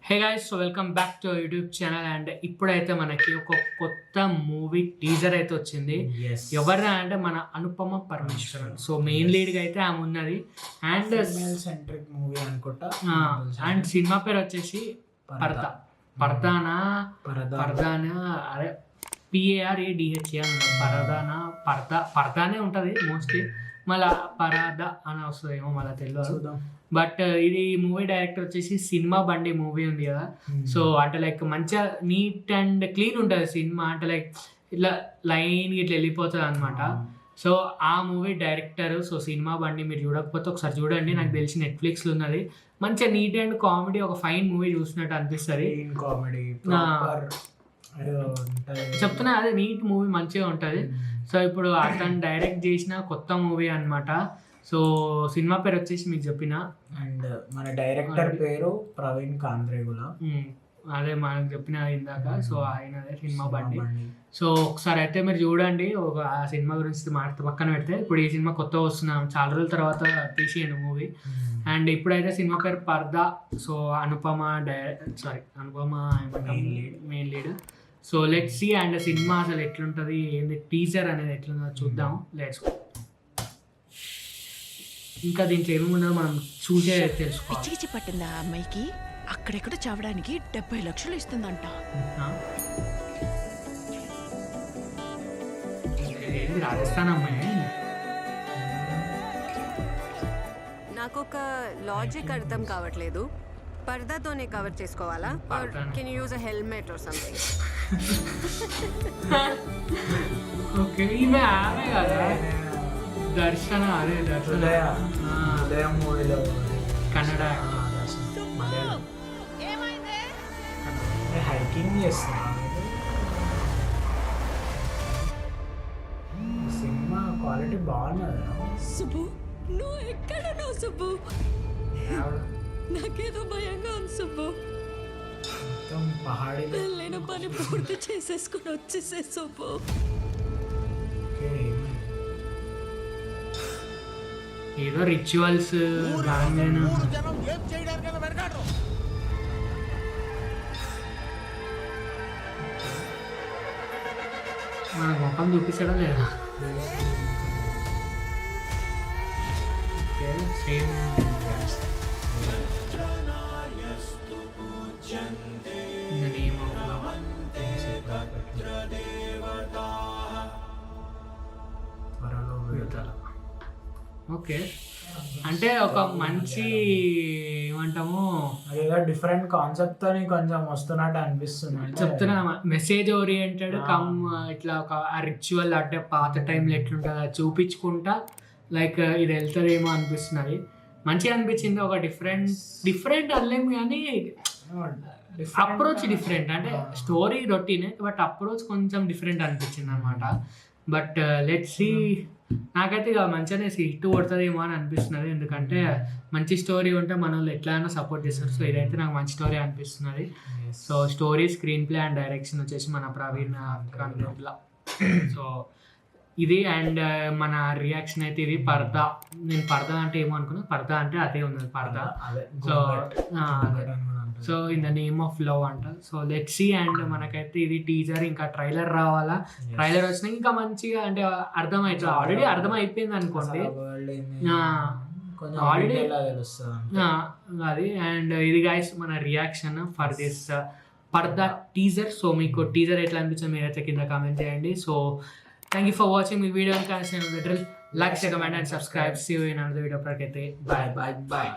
Hey guys, so welcome back to YouTube channel. And ఇప్పుడైతే మనకి ఒక కొత్త మూవీ టీజర్ అయితే వచ్చింది. ఎవరా అంటే మన అనుపమ పరమేశ్వరన్. సో మెయిన్ లీడ్గా అయితే ఆమె ఉన్నది. అండ్ సెంట్రిక్ మూవీ అనుకుంటా. అండ్ సినిమా పేరు వచ్చేసి పర్దానా అరే PARADHA పర్దానే ఉంటుంది మోస్ట్లీ. మళ్ళీ పరాద అని వస్తుందేమో మళ్ళీ తెలియదు. బట్ ఇది మూవీ డైరెక్టర్ వచ్చేసి సినిమా బండి మూవీ ఉంది కదా. సో అంటే లైక్ మంచిగా నీట్ అండ్ క్లీన్ ఉంటుంది సినిమా. అంటే లైక్ ఇట్లా లైన్ ఇట్లా వెళ్ళిపోతుంది అనమాట. సో ఆ మూవీ డైరెక్టర్. సో సినిమా బండి మీరు చూడకపోతే ఒకసారి చూడండి. నాకు తెలిసి నెట్ఫ్లిక్స్లో ఉన్నది. మంచిగా నీట్ అండ్ కామెడీ, ఒక ఫైన్ మూవీ చూసినట్టు అనిపిస్తుంది. చెప్తున్నా అదే నీట్ మూవీ మంచిగా ఉంటుంది. సో ఇప్పుడు అతను డైరెక్ట్ చేసిన కొత్త మూవీ అనమాట. సో సినిమా పేరు వచ్చేసి మీకు చెప్పిన. అండ్ మన డైరెక్టర్ పేరు ప్రవీణ్ కాంద్రేగుల. అదే మనకు చెప్పిన ఇందాక. సో ఆయన అదే సినిమా బండి. సో ఒకసారి అయితే మీరు చూడండి. ఒక ఆ సినిమా గురించి పక్కన పెడితే ఇప్పుడు ఈ సినిమా కొత్తగా వస్తున్నాం, చాలా రోజుల తర్వాత తీసేయండి మూవీ. అండ్ ఇప్పుడైతే సినిమా పేరు Parda. So Anupama main lead. So let's see. And cinema అసలు ఎట్లుంటుంది, ఏంది టీజర్ అనేది ఎట్లుందో చూద్దాం. Let's go. ఇంకా దీంట్లో ఏముందో మనం చూసే తెలుసుకోవాలి. పిచ్చి పట్టిందా అమ్మాయికి? అక్కడెక్కడ చావడానికి 70 లక్షలు ఇస్తుందంట. రాజస్థాన్ అమ్మాయి. నాకు ఒక లాజిక్ అర్థం కావట్లేదు. పర్దాతోనే కవర్ చేసుకోవాలా? Are can you use a helmet or something? Okay, ఈమె ఆమె కదా దర్శన. అదే ఉదయం మూవీలో కన్నడ హైకింగ్ చేస్తున్నా. సినిమా క్వాలిటీ బాగున్నది. సుబ్బు, నువ్వు ఎక్కడున్నావు సుబ్బు? నాకేదో భయంగా ఉంది సుబ్బు. మొత్తం పహాడీ. వెళ్ళిన పని పూర్తి చేసేసుకుని వచ్చేసే సుబ్బు. ఏదో రిచువల్స్ మన ముఖం చూపించడం లేదా? Same okay. అంటే ఒక మంచి ఏమంటాము, అదేదో డిఫరెంట్ కాన్సెప్ట్ తో కొంచెం వస్తున్నట్టు అనిపిస్తుంది. చెప్తున్నా మెసేజ్ ఓరియంటెడ్ కమ్ ఇట్లా ఒక రిచువల్ అంటే పాత టైంలో ఎట్లుంటుంది అది చూపించుకుంటా లైక్ ఇది వెళ్తుందేమో అనిపిస్తున్నది. మంచిగా అనిపించింది. ఒక డిఫరెంట్ అనలేము కానీ అప్రోచ్ డిఫరెంట్. అంటే స్టోరీ రొటీనే బట్ అప్రోచ్ కొంచెం డిఫరెంట్ అనిపించింది అనమాట. But let's see. నాకైతే ఇక మంచిగానే హిట్ కొడుతుందేమో అని అనిపిస్తున్నది. ఎందుకంటే మంచి స్టోరీ ఉంటే మన వాళ్ళు ఎట్లయినా సపోర్ట్ చేస్తారు. సో ఇదైతే నాకు మంచి స్టోరీ అనిపిస్తున్నది. So story, screen play and direction వచ్చేసి మన ప్రవీణ్ కాంద్రేగుల. సో ఇది. అండ్ మన రియాక్షన్ అయితే ఇది. పర్దా. నేను పర్దా అంటే ఏమో అనుకున్నా, పర్దా అంటే అదే ఉన్నది Parda. So in the name of love అంట. So let's see. అండ్ మనకైతే ఇది టీజర్, ఇంకా ట్రైలర్ రావాలా. ట్రైలర్ వచ్చినా ఇంకా మంచిగా అంటే అర్థమవుతుంది. ఆల్రెడీ అర్థమైపోయింది అనుకోండి ఆల్రెడీ అది. అండ్ ఇది గైస్ మన reaction for this purdah teaser. So మీకు టీజర్ ఎట్లా అనిపించింది మీరైతే కింద కామెంట్ చేయండి. So thank you for watching. Me video like, share and subscribe. See you in another video. Bye.